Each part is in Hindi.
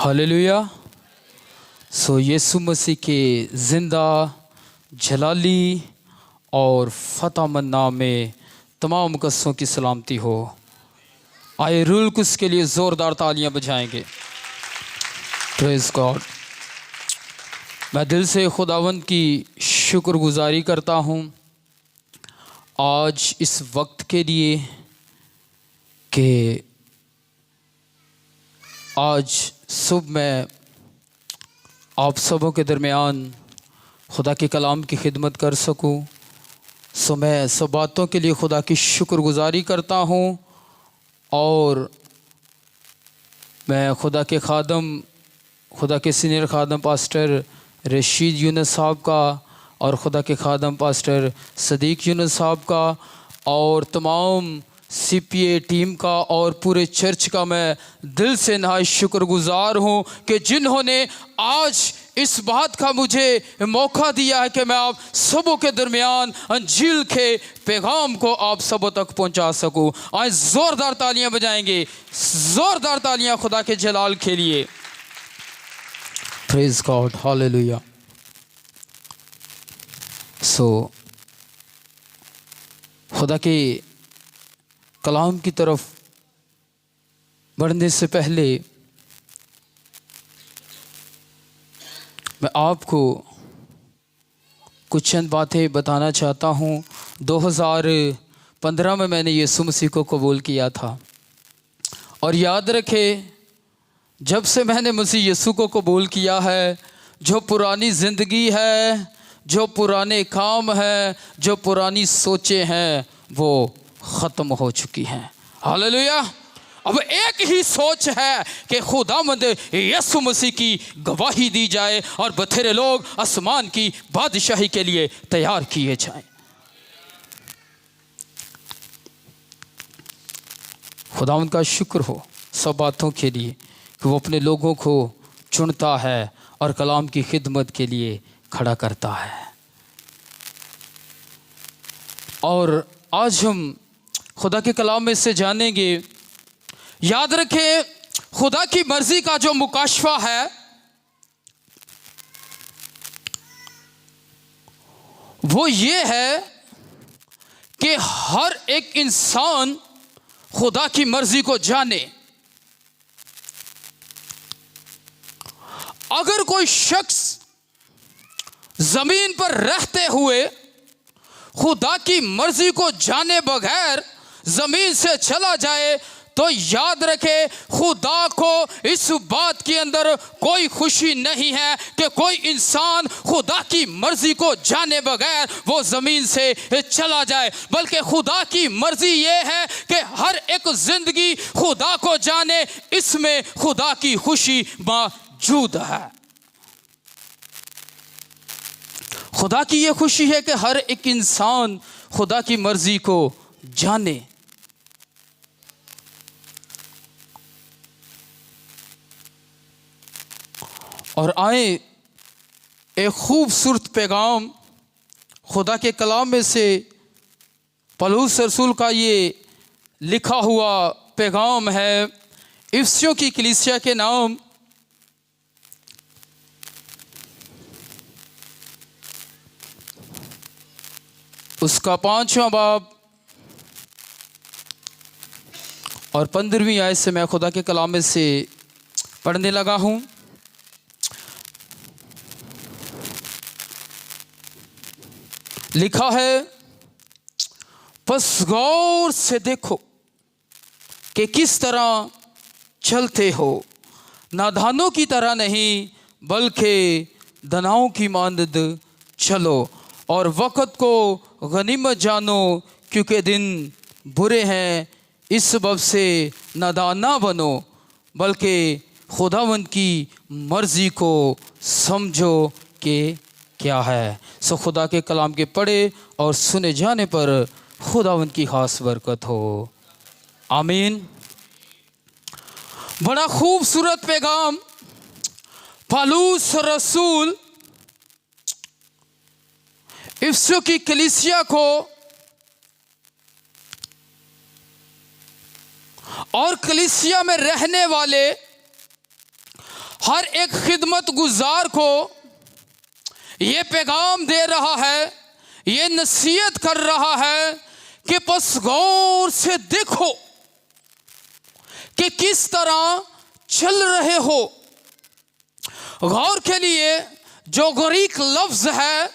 हालेलुया। सो यीशु मसीह के ज़िंदा जलाली और फतेहमंद नाम में तमाम मुकद्दसों की सलामती हो। आए रूल कुछ के लिए ज़ोरदार तालियां बजाएंगे। Praise God. मैं दिल से खुदावंद की शुक्रगुजारी करता हूँ आज इस वक्त के लिए कि आज सुबह मैं आप सबों के दरमियान खुदा के कलाम की खिदमत कर सकूं। सो मैं सब बातों के लिए खुदा की शुक्रगुजारी करता हूं और मैं खुदा के सीनियर खादम पास्टर रशीद यूनुस साहब का और खुदा के खादम पास्टर सदीक यूनुस साहब का और तमाम CPA टीम का और पूरे चर्च का मैं दिल से नहायत शुक्रगुजार हूँ कि जिन्होंने आज इस बात का मुझे मौका दिया है कि मैं आप सबों के दरमियान अंजील के पैगाम को आप सबों तक पहुँचा सकूँ। आज ज़ोरदार तालियां बजाएंगे, ज़ोरदार तालियां खुदा के जलाल के लिए। Praise God, hallelujah. सो खुदा के कलाम की तरफ बढ़ने से पहले मैं आपको कुछ चंद बातें बताना चाहता हूँ। 2015 में मैंने यीशु मसीह को कबूल किया था और याद रखें जब से मैंने मसीह यीशु को कबूल किया है, जो पुरानी ज़िंदगी है, जो पुराने काम हैं, जो पुरानी सोचें हैं, वो ख़त्म हो चुकी हैं। हालेलुया। अब एक ही सोच है कि खुदावंद यीशु मसीह की गवाही दी जाए और बथेरे लोग आसमान की बादशाही के लिए तैयार किए जाएं। खुदावंद का शुक्र हो सब बातों के लिए कि वो अपने लोगों को चुनता है और कलाम की खिदमत के लिए खड़ा करता है। और आज हम खुदा के कलाम में से जानेंगे। याद रखें खुदा की मर्जी का जो मुकाशफा है वो ये है कि हर एक इंसान खुदा की मर्जी को जाने। अगर कोई शख्स जमीन पर रहते हुए खुदा की मर्जी को जाने बगैर जमीन से चला जाए तो याद रखे खुदा को इस बात के अंदर कोई खुशी नहीं है कि कोई इंसान खुदा की मर्जी को जाने बगैर वो जमीन से चला जाए, बल्कि खुदा की मर्जी ये है कि हर एक जिंदगी खुदा को जाने, इसमें खुदा की खुशी मौजूद है। खुदा की ये खुशी है कि हर एक इंसान खुदा की मर्जी को जाने। और आए एक खूबसूरत पैगाम खुदा के कलाम में से पौलुस रसूल का ये लिखा हुआ पैगाम है इफिसियों की कलीसिया के नाम। उसका 5वां बाब और 15वीं आयत से मैं खुदा के कलाम में से पढ़ने लगा हूँ। लिखा है, बस गौर से देखो कि किस तरह चलते हो, नादानों की तरह नहीं बल्कि दानियों की मानद चलो, और वक़्त को गनीमत जानो क्योंकि दिन बुरे हैं। इस सबब से नादान ना बनो बल्कि खुदावंद की मर्जी को समझो कि क्या है। सो खुदा के कलाम के पढ़े और सुने जाने पर खुदावंद की खास बरकत हो। आमीन। बड़ा खूबसूरत पैगाम पौलुस रसूल इफिसियों की कलीसिया को और कलीसिया में रहने वाले हर एक खिदमत गुजार को ये पैगाम दे रहा है, ये नसीहत कर रहा है कि बस गौर से देखो कि किस तरह चल रहे हो। गौर के लिए जो ग्रीक लफ्ज है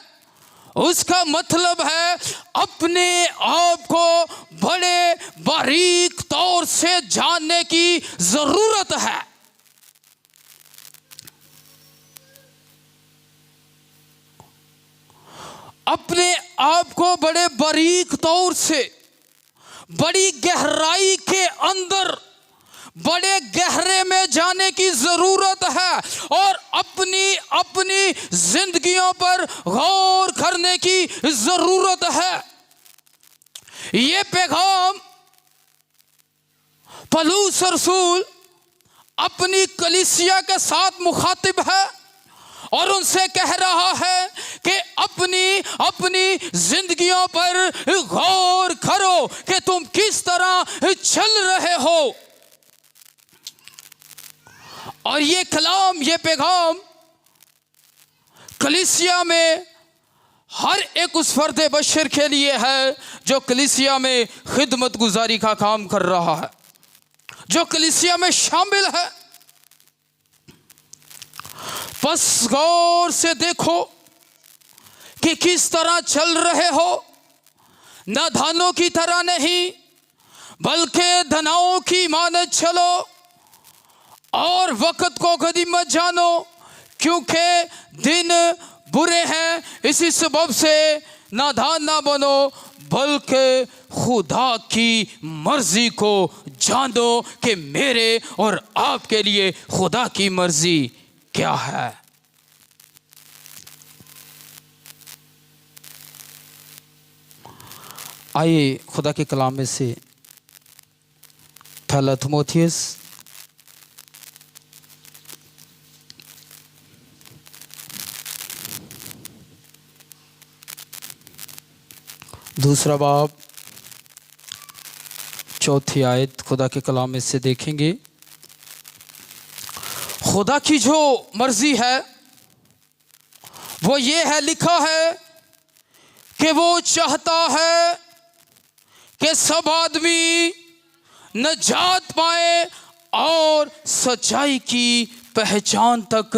उसका मतलब है अपने आप को बड़े बारीक तौर से जानने की जरूरत है। अपने आप को बड़े बारीक तौर से, बड़ी गहराई के अंदर, बड़े गहरे में जाने की जरूरत है और अपनी अपनी जिंदगियों पर गौर करने की जरूरत है। ये पैगाम पौलुस रसूल अपनी कलीसिया के साथ मुखातिब है और उनसे कह रहा है कि अपनी अपनी जिंदगियों पर गौर करो कि तुम किस तरह चल रहे हो। और ये कलाम, ये पैगाम कलीसिया में हर एक उस फर्द बशर के लिए है जो कलीसिया में खिदमत गुजारी का काम कर रहा है, जो कलीसिया में शामिल है। बस गौर से देखो कि किस तरह चल रहे हो, नादानों की तरह नहीं बल्कि दानियों की मानद चलो और वक्त को कभी मत जानो, क्योंकि दिन बुरे हैं। इसी सबब से नादान ना बनो बल्कि खुदा की मर्जी को जानो कि मेरे और आपके लिए खुदा की मर्जी क्या है। आइए खुदा के कलाम में से पहला थिमोथियुस दूसरा बाब चौथी आयत खुदा के कलाम में से देखेंगे। खुदा की जो मर्जी है वो ये है, लिखा है कि वो चाहता है कि सब आदमी नजात पाए और सच्चाई की पहचान तक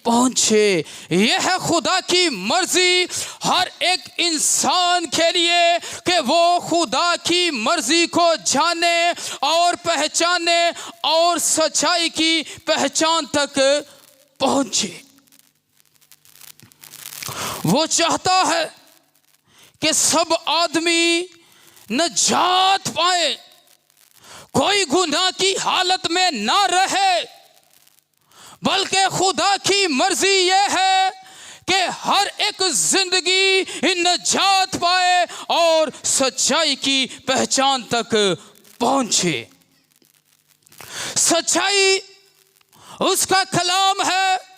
पहुंचे। यह है खुदा की मर्जी हर एक इंसान के लिए कि वो खुदा की मर्जी को जाने और पहचाने और सच्चाई की पहचान तक पहुंचे। वो चाहता है कि सब आदमी नजात पाए, कोई गुनाह की हालत में ना रहे, बल्कि खुदा की मर्जी यह है कि हर एक जिंदगी नजात पाए और सच्चाई की पहचान तक पहुंचे। सच्चाई उसका कलाम है,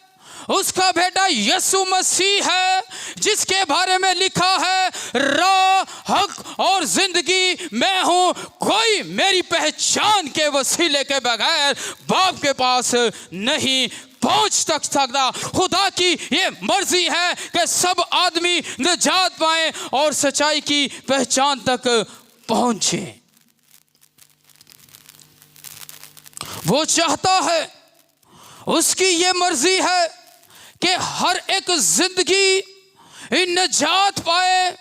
उसका बेटा यीशु मसीह है, जिसके बारे में लिखा है राह, हक और जिंदगी मैं हूं, कोई मेरी पहचान के वसीले के बगैर बाप के पास नहीं पहुंच सकता। खुदा की ये मर्जी है कि सब आदमी निजात पाए और सच्चाई की पहचान तक पहुंचे। वो चाहता है, उसकी ये मर्जी है कि हर एक जिंदगी निजात पाए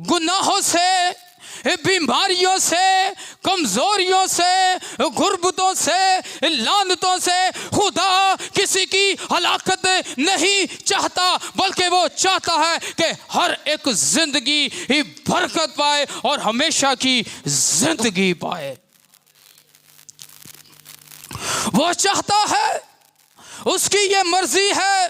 गुनाहों से, बीमारियों से, कमजोरियों से, गुर्बतों से, लानतों से। खुदा किसी की हलाकत नहीं चाहता, बल्कि वो चाहता है कि हर एक जिंदगी बरकत पाए और हमेशा की जिंदगी पाए। वो चाहता है, उसकी ये मर्जी है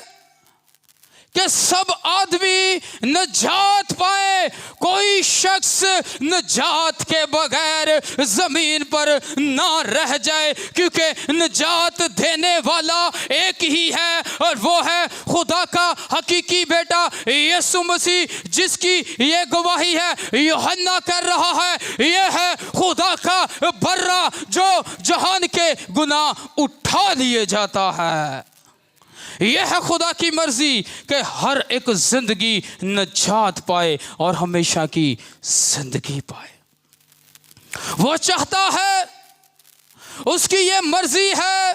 कि सब आदमी नजात पाए, कोई शख्स नजात के बगैर जमीन पर ना रह जाए, क्योंकि नजात देने वाला एक ही है, और वो है खुदा का हकीकी बेटा यीशु मसीह, जिसकी ये गवाही है यूहन्ना कर रहा है, ये है खुदा का बर्रा जो जहान के गुनाह उठा लिए जाता है। यह है खुदा की मर्जी कि हर एक जिंदगी नजात पाए और हमेशा की जिंदगी पाए। वो चाहता है, उसकी ये मर्जी है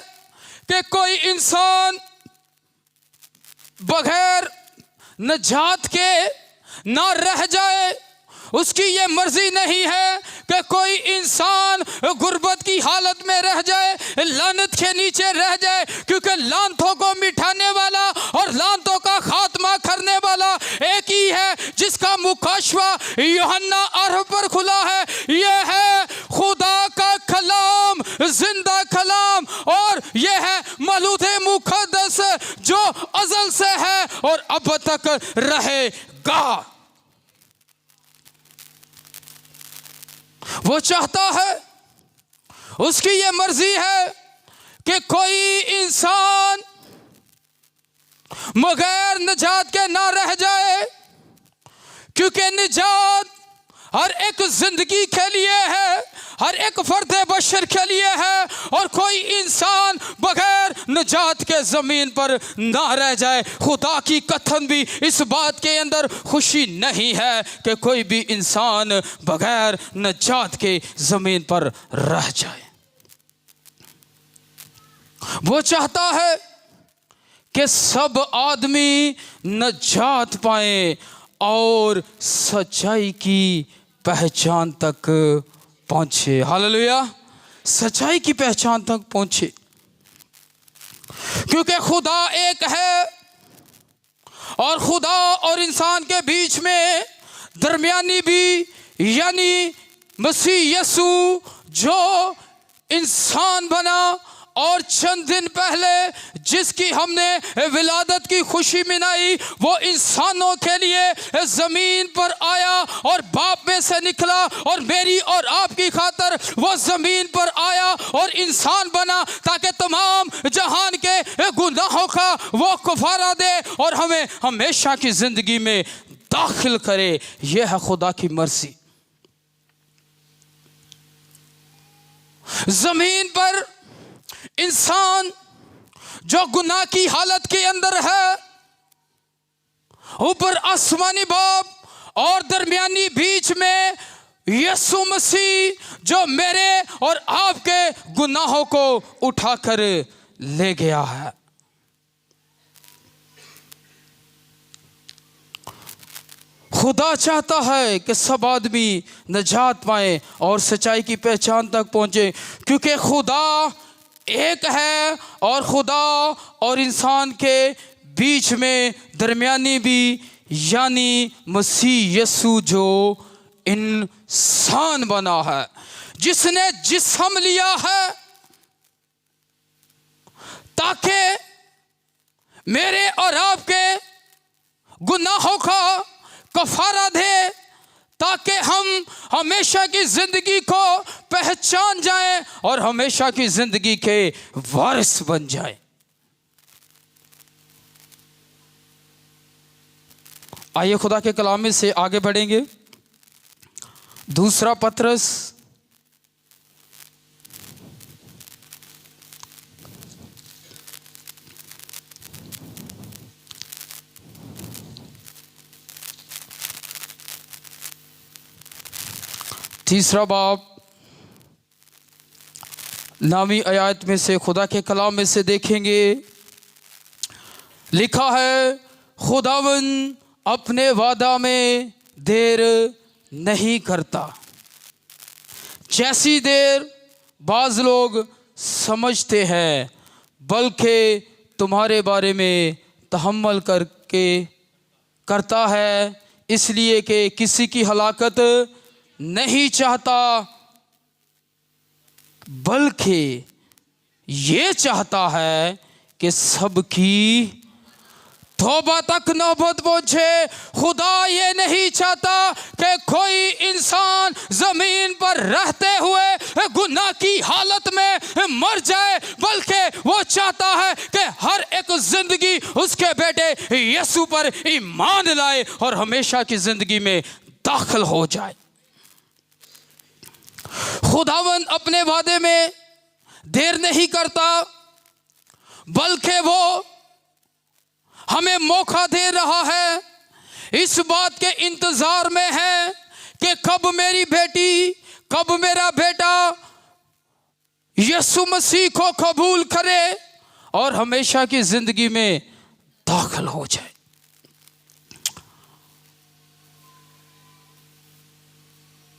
कि कोई इंसान बगैर नजात के ना रह जाए। उसकी ये मर्जी नहीं है कि कोई इंसान गुर्बत की हालत में रह जाए, लानत के नीचे रह जाए, क्योंकि लानतों को मिटाने वाला और लानतों का खात्मा करने वाला एक ही है, जिसका मुकाशवा यूहन्ना 8 पर खुला है। यह है खुदा का कलाम, जिंदा कलाम, और यह है मलूथे मुकद्दस जो अज़ल से है और अब तक रहेगा। वो चाहता है, उसकी ये मर्जी है कि कोई इंसान बगैर निजात के ना रह जाए, क्योंकि निजात हर एक जिंदगी के लिए है, हर एक फर्द बशर के लिए है, और कोई इंसान बगैर निजात के जमीन पर ना रह जाए। खुदा की कथन भी इस बात के अंदर खुशी नहीं है कि कोई भी इंसान बगैर निजात के जमीन पर रह जाए। वो चाहता है कि सब आदमी निजात पाए और सच्चाई की पहचान तक पहुंचे। हालेलुया, सच्चाई की पहचान तक पहुंचे, क्योंकि खुदा एक है और खुदा और इंसान के बीच में दरमियानी भी यानी मसीह यीशु जो इंसान बना और चंद दिन पहले जिसकी हमने विलादत की खुशी मनाई, वो इंसानों के लिए जमीन पर आया और बाप में से निकला और मेरी और आपकी खातर वो जमीन पर आया और इंसान बना, ताकि तमाम जहान के गुनाहों का वो कफारा दे और हमें हमेशा की जिंदगी में दाखिल करे। यह है खुदा की मर्जी। जमीन पर इंसान जो गुनाह की हालत के अंदर है, ऊपर आसमानी बाप और दरमियानी बीच में यीशु मसीह जो मेरे और आपके गुनाहों को उठाकर ले गया है। खुदा चाहता है कि सब आदमी निजात पाए और सच्चाई की पहचान तक पहुंचे, क्योंकि खुदा एक है और खुदा और इंसान के बीच में दरमियानी भी यानी मसीह यीशु जो इंसान बना है, जिसने जिस्म लिया है ताकि मेरे और आपके गुनाहों का कफारा दे, ताकि हम हमेशा की जिंदगी को पहचान जाएं और हमेशा की जिंदगी के वारिस बन जाएं। आइए खुदा के कलाम में से आगे बढ़ेंगे। दूसरा पत्रस तीसरा बाब नामी आयत में से खुदा के कलाम में से देखेंगे, लिखा है, खुदावन अपने वादा में देर नहीं करता, जैसी देर बाज लोग समझते हैं, बल्कि तुम्हारे बारे में तहम्मुल करता है, इसलिए कि किसी की हलाकत नहीं चाहता, बल्कि ये चाहता है कि सबकी तौबा तक नौबत पहुंचे। खुदा ये नहीं चाहता कि कोई इंसान जमीन पर रहते हुए गुनाह की हालत में मर जाए, बल्कि वो चाहता है कि हर एक जिंदगी उसके बेटे यीशु पर ईमान लाए और हमेशा की जिंदगी में दाखिल हो जाए। खुदावंद अपने वादे में देर नहीं करता, बल्कि वो हमें मौका दे रहा है, इस बात के इंतजार में है कि कब मेरी बेटी, कब मेरा बेटा यीशु मसीह को कबूल करे और हमेशा की जिंदगी में दाखिल हो जाए।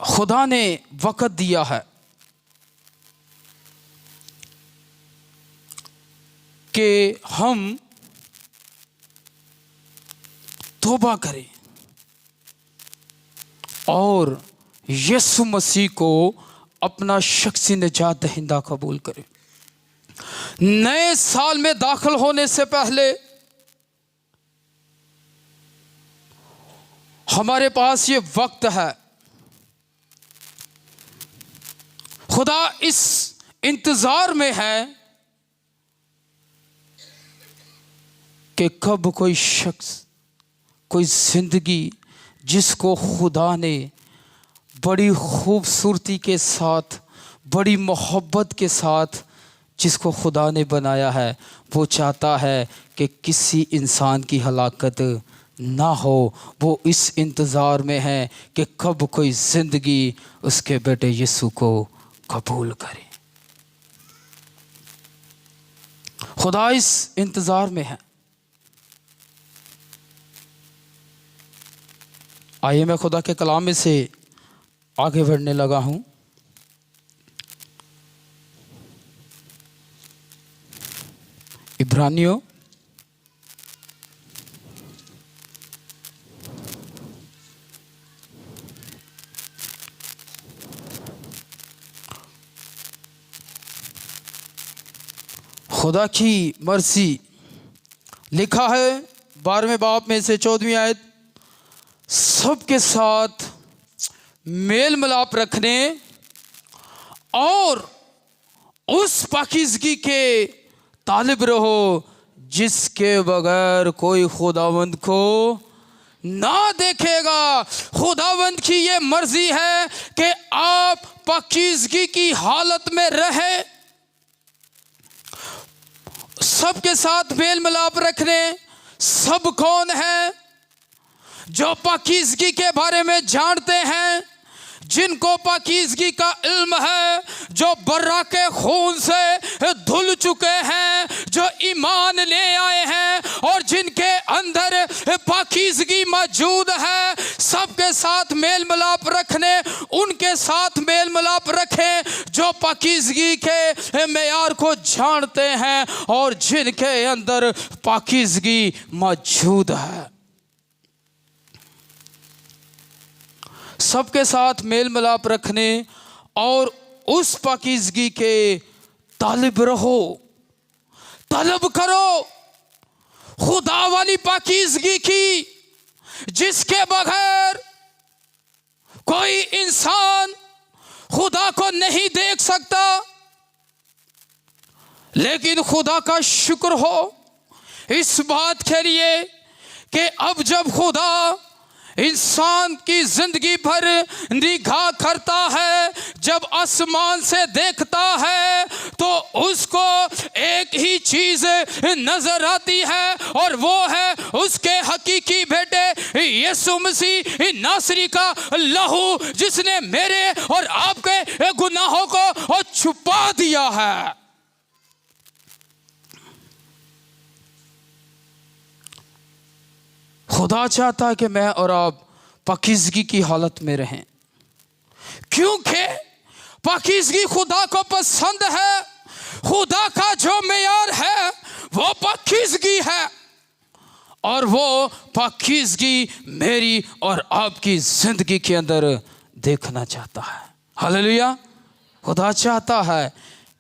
खुदा ने वक़्त दिया है कि हम तौबा करें और यीशु मसीह को अपना शख्सी निजात दहिंदा कबूल करें। नए साल में दाखिल होने से पहले हमारे पास ये वक्त है। खुदा इस इंतजार में है कि कब कोई शख्स, कोई जिंदगी जिसको खुदा ने बड़ी खूबसूरती के साथ, बड़ी मोहब्बत के साथ जिसको खुदा ने बनाया है, वो चाहता है कि किसी इंसान की हलाकत ना हो। वो इस इंतज़ार में है कि कब कोई ज़िंदगी उसके बेटे यीशु को कबूल करे। खुदा इस इंतज़ार में है। आइए मैं खुदा के कलाम में से आगे बढ़ने लगा हूं। इब्रानियों खुदा की मर्जी लिखा है 12वें बाब में से 14वीं आयत, सबके साथ मेल मिलाप रखने और उस पाकीज़गी के तालिब रहो जिसके बगैर कोई खुदावंद को ना देखेगा। खुदावंद की ये मर्जी है कि आप पाकीज़गी की हालत में रहे, सबके साथ मेल मिलाप रखने। सब कौन है? जो पाकीज़गी के बारे में जानते हैं, जिनको पाकीज़गी का इल्म है, जो बर्राके खून से धुल चुके हैं, जो ईमान ले आए हैं और जिनके अंदर पाकीज़गी मौजूद है। सबके साथ मेल मिलाप रखने, उनके साथ मेल मिलाप रखें जो पाकीज़गी के मेयार को जानते हैं और जिनके अंदर पाकीज़गी मौजूद है। सबके साथ मेल मिलाप रखने और उस पाकीज़गी के तालिब रहो, तलब करो खुदा वाली पाकीज़गी की, जिसके बगैर कोई इंसान खुदा को नहीं देख सकता। लेकिन खुदा का शुक्र हो इस बात के लिए कि अब जब खुदा इंसान की जिंदगी भर निगाह करता है, जब आसमान से देखता है, तो उसको एक ही चीज नजर आती है और वो है उसके हकीकी बेटे यीशु मसीह नासरी का लहू, जिसने मेरे और आपके गुनाहों को छुपा दिया है। खुदा चाहता है कि मैं और आप पाकीज़गी की हालत में रहें, क्योंकि पाकीज़गी खुदा को पसंद है। खुदा का जो मेयार है वो पाकीज़गी है और वो पाकीज़गी मेरी और आपकी जिंदगी के अंदर देखना चाहता है। हालेलुया। खुदा चाहता है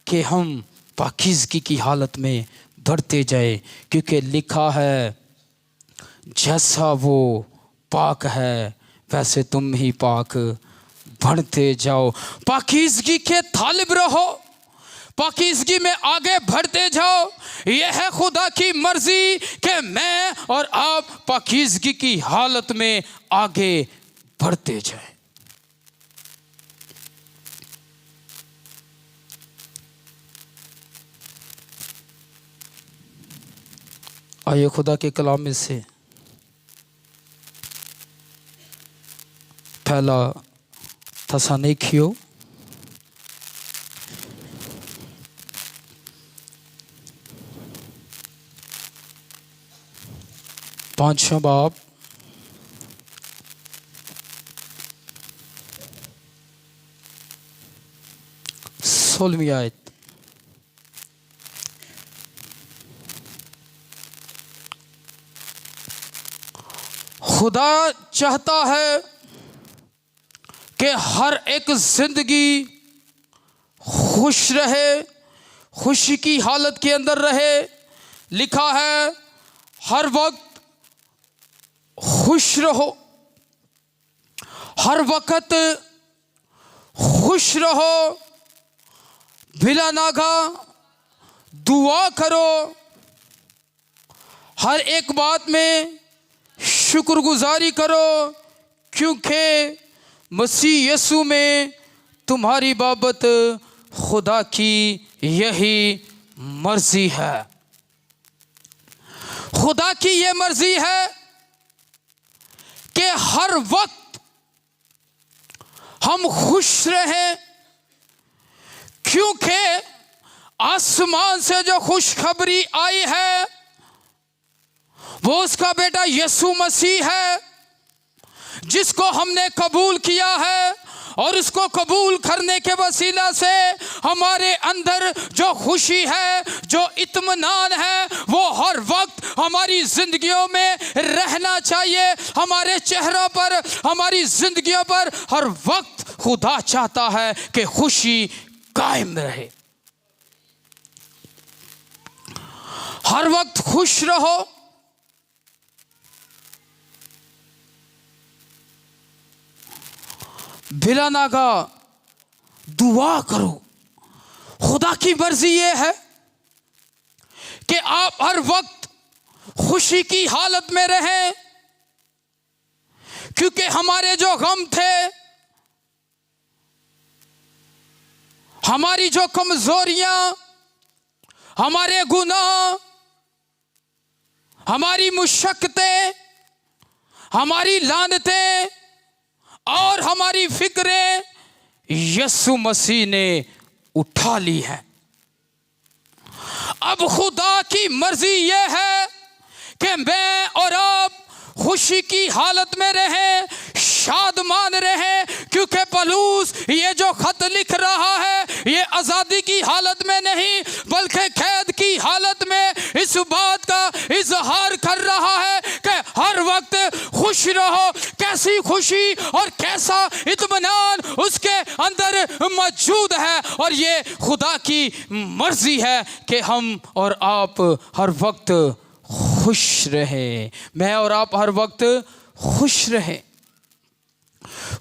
कि हम पाकीज़गी की हालत में बढ़ते जाए, क्योंकि लिखा है जैसा वो पाक है वैसे तुम ही पाक बढ़ते जाओ। पाकीज़गी के तालिब रहो, पाकीज़गी में आगे बढ़ते जाओ। यह है खुदा की मर्जी कि मैं और आप पाकीज़गी की हालत में आगे बढ़ते जाएं। आइए खुदा के कलाम में से पहला थस्सलुनीकियों 5वां बाब 16वीं आयत। खुदा चाहता है कि हर एक जिंदगी खुश रहे, खुशी की हालत के अंदर रहे। लिखा है हर वक्त खुश रहो, हर वक्त खुश रहो, बिला नागा दुआ करो, हर एक बात में शुक्रगुजारी करो, क्योंकि मसीह यीशु में तुम्हारी बाबत खुदा की यही मर्जी है। खुदा की यह मर्जी है कि हर वक्त हम खुश रहें, क्योंकि आसमान से जो खुशखबरी आई है वो उसका बेटा यीशु मसीह है, जिसको हमने कबूल किया है। और उसको कबूल करने के वसीला से हमारे अंदर जो खुशी है, जो इत्मीनान है, वो हर वक्त हमारी जिंदगियों में रहना चाहिए। हमारे चेहरों पर, हमारी जिंदगियों पर हर वक्त खुदा चाहता है कि खुशी कायम रहे। हर वक्त खुश रहो, बिला नागा दुआ करो। खुदा की मर्जी ये है कि आप हर वक्त खुशी की हालत में रहें, क्योंकि हमारे जो गम थे, हमारी जो कमजोरियां, हमारे गुनाह, हमारी मुशक्कतें, हमारी लानतें और हमारी फिक्रें यीशु मसीह ने उठा ली है। अब खुदा की मर्जी यह है कि मैं और आप खुशी की हालत में रहें, शादमान रहें, क्योंकि पौलुस ये जो खत लिख रहा है ये आज़ादी की हालत में नहीं बल्कि कैद की हालत में इस बात का इजहार कर रहा है कि हर वक्त खुश रहो। कैसी खुशी और कैसा इत्मीनान उसके अंदर मौजूद है, और ये खुदा की मर्जी है कि हम और आप हर वक्त खुश रहें। मैं और आप हर वक्त खुश रहें,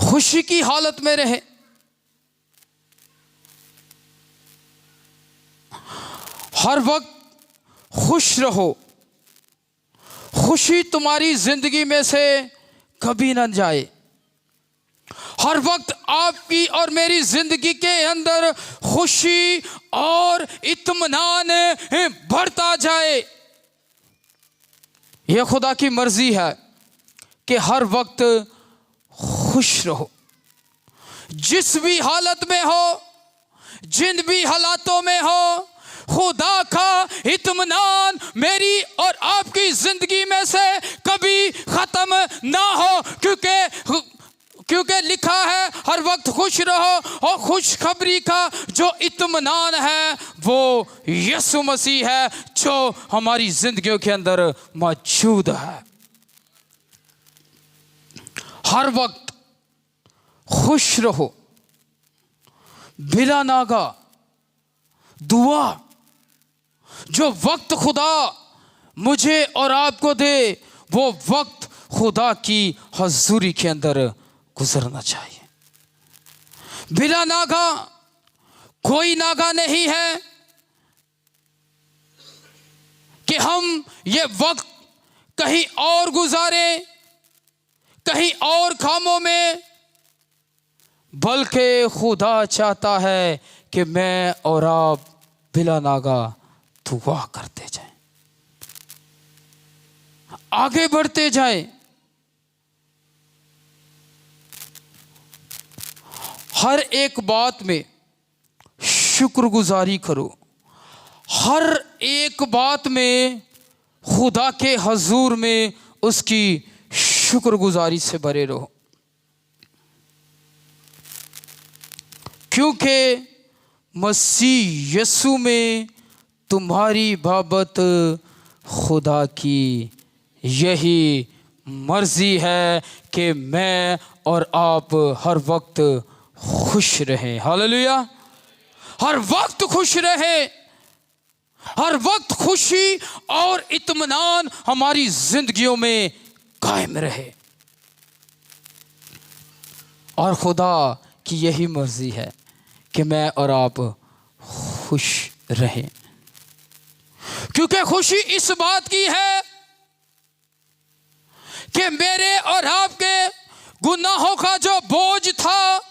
खुशी की हालत में रहें। हर वक्त खुश रहो, खुशी तुम्हारी जिंदगी में से कभी न जाए। हर वक्त आपकी और मेरी जिंदगी के अंदर खुशी और इत्मीनान बढ़ता जाए। यह खुदा की मर्जी है कि हर वक्त खुश रहो, जिस भी हालत में हो, जिन भी हालातों में हो। खुदा का इत्मीनान मेरी और आपकी जिंदगी में से कभी खत्म ना हो, क्योंकि लिखा है हर वक्त खुश रहो। और खुशखबरी का जो इत्मीनान है वो यीशु मसीह है, जो हमारी जिंदगियों के अंदर मौजूद है। हर वक्त खुश रहो, बिला नागा दुआ। जो वक्त खुदा मुझे और आपको दे वो वक्त खुदा की हजूरी के अंदर गुजरना चाहिए। बिला नागा कोई नागा नहीं है। हम ये वक्त कहीं और गुजारें, कहीं और कामों में, बल्कि खुदा चाहता है कि मैं और आप बिला नागा दुआ करते जाएं, आगे बढ़ते जाएं। हर एक बात में शुक्रगुजारी करो, हर एक बात में खुदा के हजूर में उसकी शुक्रगुजारी से भरे रहो, क्योंकि मसीह यीशु में तुम्हारी बाबत खुदा की यही मर्जी है कि मैं और आप हर वक्त खुश रहें। हालेलुया। हर वक्त खुश रहे, हर वक्त खुशी और इत्मीनान हमारी जिंदगियों में कायम रहे। और खुदा की यही मर्जी है कि मैं और आप खुश रहें, क्योंकि खुशी इस बात की है कि मेरे और आपके गुनाहों का जो बोझ था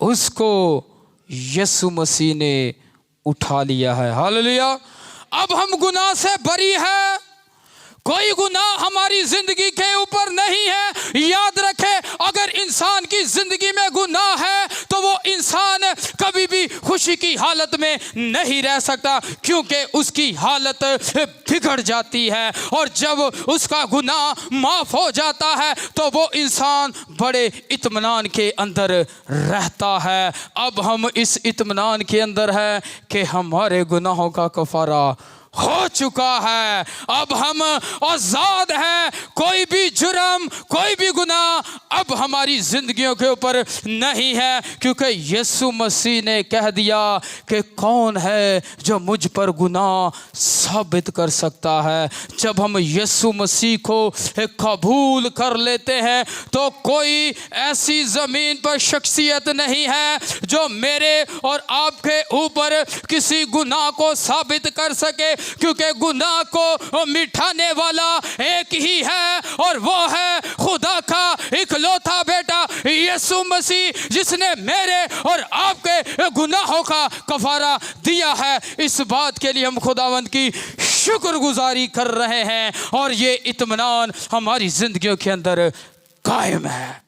उसको यीशु मसीह ने उठा लिया है। हालेलुया। अब हम गुनाह से बरी है, कोई गुनाह हमारी जिंदगी के ऊपर नहीं है। याद रखे, अगर इंसान की जिंदगी में गुनाह है तो वो इंसान कभी भी खुशी की हालत में नहीं रह सकता, क्योंकि उसकी हालत बिगड़ जाती है। और जब उसका गुनाह माफ हो जाता है तो वो इंसान बड़े इत्मीनान के अंदर रहता है। अब हम इस इत्मीनान के अंदर है कि हमारे गुनाहों का कफारा हो चुका है। अब हम आजाद हैं, कोई भी जुर्म, कोई भी गुनाह अब हमारी जिंदगियों के ऊपर नहीं है, क्योंकि यीशु मसीह ने कह दिया कि कौन है जो मुझ पर गुनाह साबित कर सकता है। जब हम यीशु मसीह को कबूल कर लेते हैं तो कोई ऐसी जमीन पर शख्सियत नहीं है जो मेरे और आपके ऊपर किसी गुनाह को साबित कर सके, क्योंकि गुनाह को मिटाने वाला एक ही है और वो है खुदा का इकलौता बेटा यीशु मसीह, जिसने मेरे और आपके गुनाहों का कफारा दिया है। इस बात के लिए हम खुदावंद की शुक्रगुजारी कर रहे हैं और ये इत्मीनान हमारी जिंदगियों के अंदर कायम है,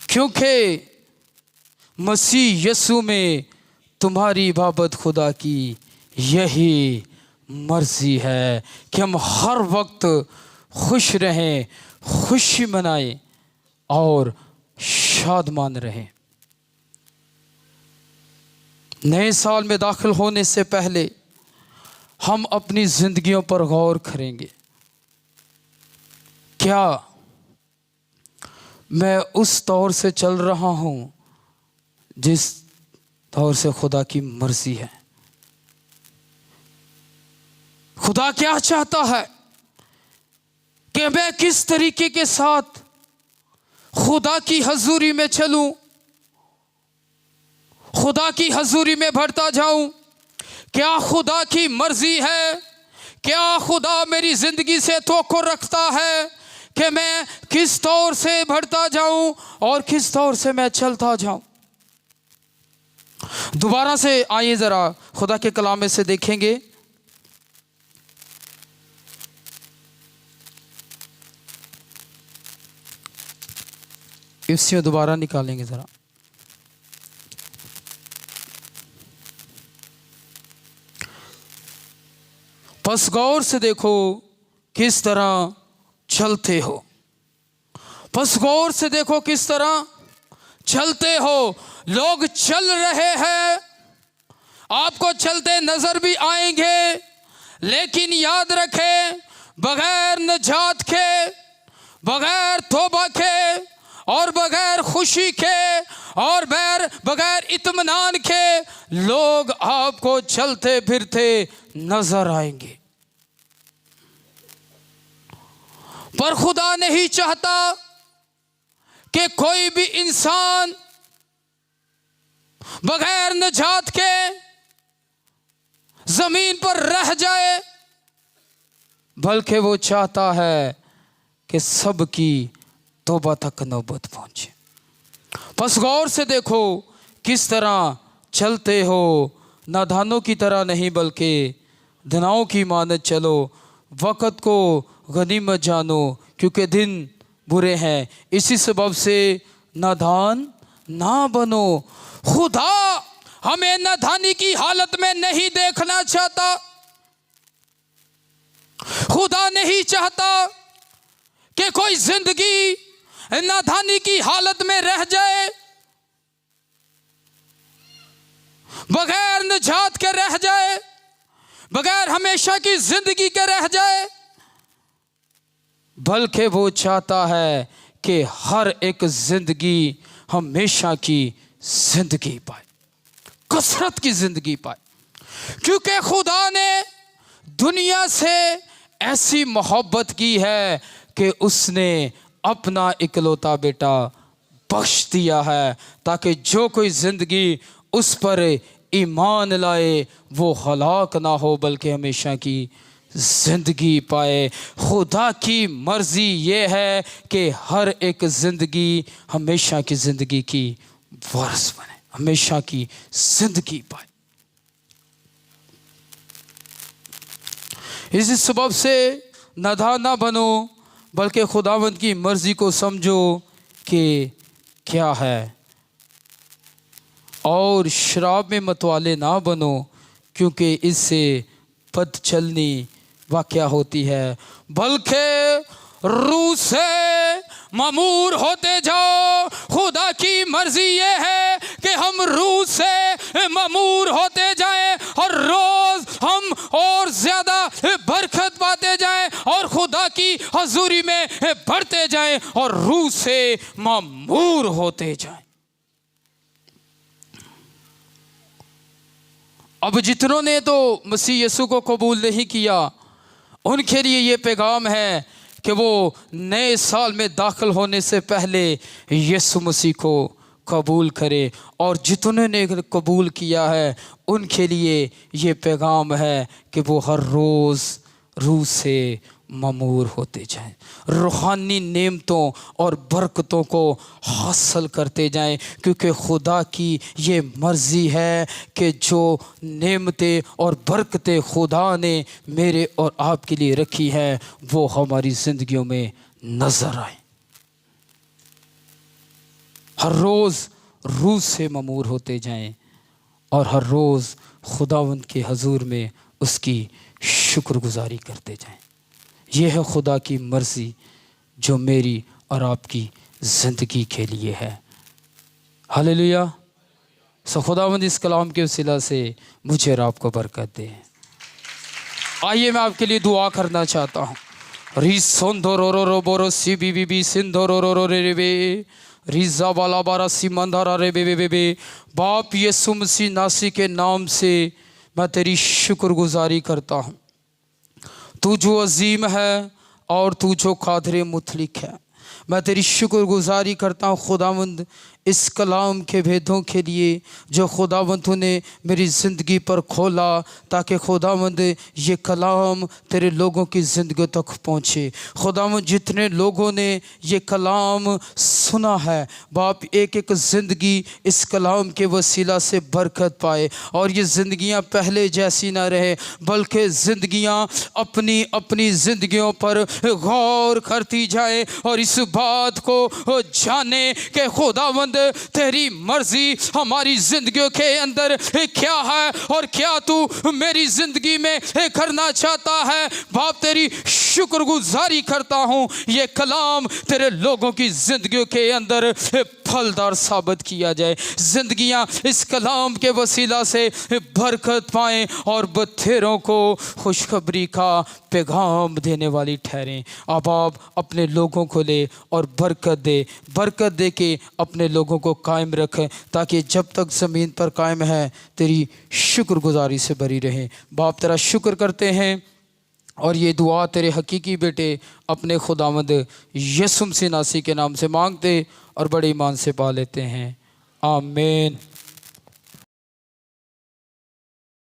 क्योंकि मसीह यीशु में तुम्हारी बाबत खुदा की यही मर्जी है कि हम हर वक्त खुश रहें, खुशी मनाएं और शादमान रहें। नए साल में दाखिल होने से पहले हम अपनी जिंदगियों पर गौर करेंगे, क्या मैं उस दौर से चल रहा हूं जिस दौर से खुदा की मर्जी है। खुदा क्या चाहता है कि मैं किस तरीके के साथ खुदा की हजूरी में चलूं, खुदा की हजूरी में बढ़ता जाऊं। क्या खुदा की मर्जी है, क्या खुदा मेरी जिंदगी से तवक्को रखता है कि मैं किस दौर से बढ़ता जाऊं और किस दौर से मैं चलता जाऊं। दोबारा से आइए जरा खुदा के कलाम में से देखेंगे। इफ्सियों दोबारा निकालेंगे जरा। बस गौर से देखो किस तरह चलते हो, बस गौर से देखो किस तरह चलते हो। लोग चल रहे हैं, आपको चलते नजर भी आएंगे, लेकिन याद रखें, बगैर नजात के, बगैर तौबा के और बगैर खुशी के और बगैर इत्मीनान के लोग आपको चलते फिरते नजर आएंगे। पर खुदा नहीं चाहता कि कोई भी इंसान बगैर निजात के जमीन पर रह जाए, बल्कि वो चाहता है कि सबकी तौबा तक नौबत पहुंचे। बस गौर से देखो किस तरह चलते हो, नादानों की तरह नहीं बल्कि दिनाओं की मानद चलो। वक़्त को गनीमत जानो क्योंकि दिन बुरे हैं, इसी सबब से नादान ना बनो। खुदा हमें नादानी की हालत में नहीं देखना चाहता। खुदा नहीं चाहता कि कोई जिंदगी नादानी की हालत में रह जाए, बगैर निजात के रह जाए, बगैर हमेशा की जिंदगी के रह जाए, बल्कि वो चाहता है कि हर एक जिंदगी हमेशा की जिंदगी पाए, कसरत की जिंदगी पाए। क्योंकि खुदा ने दुनिया से ऐसी मोहब्बत की है कि उसने अपना इकलौता बेटा बख्श दिया है, ताकि जो कोई जिंदगी उस पर ईमान लाए वो हलाक ना हो बल्कि हमेशा की जिंदगी पाए। खुदा की मर्जी ये है कि हर एक जिंदगी हमेशा की जिंदगी की वारिस बने, हमेशा की जिंदगी पाए। इसी सबब से नादान ना बनो बल्कि खुदावंद की मर्जी को समझो कि क्या है, और शराब में मतवाले ना बनो क्योंकि इससे बद चलनी वाक़या होती है, बल्कि रूह से मामूर होते जाओ। खुदा की मर्जी ये है कि हम रूह से मामूर होते जाएं और रोज हम और ज़्यादा बरकत पाते जाएं और खुदा की हजूरी में बढ़ते जाएं और रूह से मामूर होते जाएं। अब जितनों ने तो मसीह यीशु को कबूल नहीं किया, उनके लिए ये पैगाम है कि वो नए साल में दाखिल होने से पहले यीशु मसीह को कबूल करे, और जितने ने कबूल किया है उनके लिए ये पैगाम है कि वो हर रोज़ रूह से मामूर होते जाएं, रूहानी नेमतों और बरकतों को हासिल करते जाएं, क्योंकि खुदा की ये मर्ज़ी है कि जो नेमतें और बरकतें खुदा ने मेरे और आपके लिए रखी है वो हमारी ज़िंदगियों में नज़र आए। हर रोज़ रूह से मामूर होते जाएं और हर रोज़ खुदावंद के हजूर में उसकी शुक्रगुजारी करते जाएं। यह है खुदा की मर्ज़ी जो मेरी और आपकी ज़िंदगी के लिए है। हालेलुया। सो खुदावंद इस कलाम के वसीला से मुझे और आपको बरकत दे। आइए मैं आपके लिए दुआ करना चाहता हूँ। री सोंदो रो रो रो बोरो सी बी बी बी सिंधो रो रो रो रे बे रीज़ा वाला बारा सी मंदारा रे बे बे बे। बाप यीशु मसीह नासी के नाम से मैं तेरी शुक्रगुजारी करता हूँ। तू जो अजीम है और तू जो कादिर मुतलिक है, मैं तेरी शुक्रगुजारी करता हूँ खुदावंद इस कलाम के भेदों के लिए जो खुदावंद तूने मेरी ज़िंदगी पर खोला, ताकि खुदावंद ये कलाम तेरे लोगों की ज़िंदगी तक पहुँचे। खुदावंद जितने लोगों ने ये कलाम सुना है बाप, एक एक ज़िंदगी इस कलाम के वसीला से बरकत पाए और ये ज़िंदगियाँ पहले जैसी ना रहे बल्कि ज़िंदगियाँ अपनी अपनी ज़िंदगियों पर गौर करती जाए और इस बात को जाने कि खुदावंद तेरी मर्जी हमारी जिंदगियों के अंदर क्या है और क्या तू मेरी जिंदगी में करना चाहता है। बाप तेरी शुक्रगुजारी करता हूँ ये कलाम तेरे लोगों की जिंदगियों के अंदर फलदार साबित किया जाए, जिंदगियाँ इस कलाम के वसीला से बरकत पाएँ और बथेरों को खुशखबरी का पैगाम देने वाली ठहरें। अब आप अपने लोगों को ले और बरकत दे के अपने लोगों को कायम रखें, ताकि जब तक ज़मीन पर कायम है तेरी शुक्रगुजारी से भरी रहें। बाप तेरा शुक्र करते हैं और ये दुआ तेरे हकीकी बेटे अपने खुदावंद यीशु मसीह नासी के नाम से मांगते और बड़े ईमान से पा लेते हैं। आमीन।